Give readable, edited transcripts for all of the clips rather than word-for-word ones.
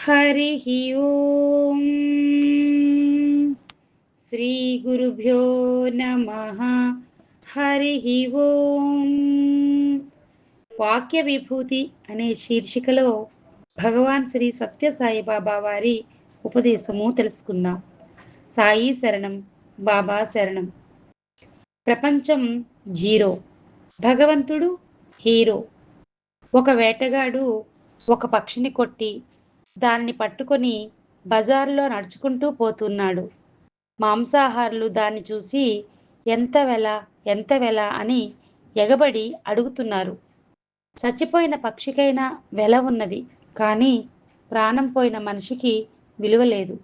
हरिः ओम् శ్రీ గురుభ్యో నమః. హరిః ఓం. వాక్య విభూతి అనే శీర్షికలో భగవాన్ శ్రీ సత్య సాయిబాబా వారి ఉపదేశము తెలుసుకుందాం. సాయి శరణం, బాబా శరణం. ప్రపంచం జీరో, భగవంతుడు హీరో. ఒక వేటగాడు ఒక పక్షిని కొట్టి దాన్ని పట్టుకొని బజారులో నడుచుకుంటూ పోతున్నాడు. మాంసాహారులు దాన్ని చూసి ఎంత వెల, ఎంత వెల అని ఎగబడి అడుగుతున్నారు. చచ్చిపోయిన పక్షికైనా వెల ఉన్నది, కానీ ప్రాణం పోయిన మనిషికి విలువ లేదు.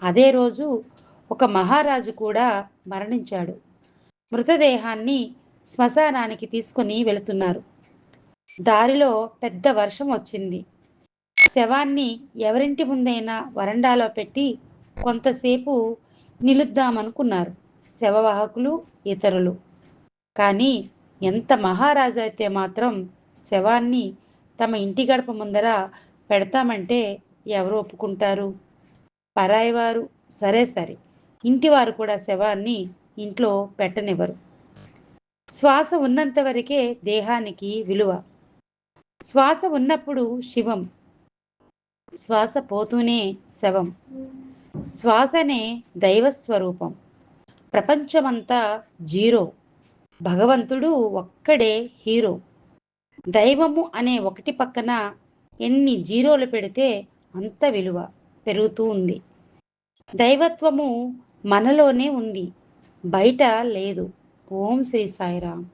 అదే రోజు ఒక మహారాజు కూడా మరణించాడు. మృతదేహాన్ని శ్మశానానికి తీసుకొని వెళుతున్నారు. దారిలో పెద్ద వర్షం వచ్చింది. శవాన్ని ఎవరింటి ముందైనా వరండాలో పెట్టి కొంతసేపు నిలుద్దామనుకున్నారు శవవాహకులు, ఇతరులు. కానీ ఎంత మహారాజు అయితే మాత్రం శవాన్ని తమ ఇంటి గడప ముందర పెడతామంటే ఎవరు ఒప్పుకుంటారు? పరాయివారు సరే సరే, ఇంటివారు కూడా శవాన్ని ఇంట్లో పెట్టనివ్వరు. శ్వాస ఉన్నంత వరకే దేహానికి విలువ. శ్వాస ఉన్నప్పుడు శివం, శ్వాస పోతూనే శవం. శ్వాసనే దైవస్వరూపం. ప్రపంచమంతా జీరో, భగవంతుడు ఒక్కడే హీరో. దైవము అనే ఒకటి పక్కన ఎన్ని జీరోలు పెడితే అంత విలువ పెరుగుతూ ఉంది. దైవత్వము మనలోనే ఉంది, బయట లేదు. ఓం శ్రీ సాయిరామ్.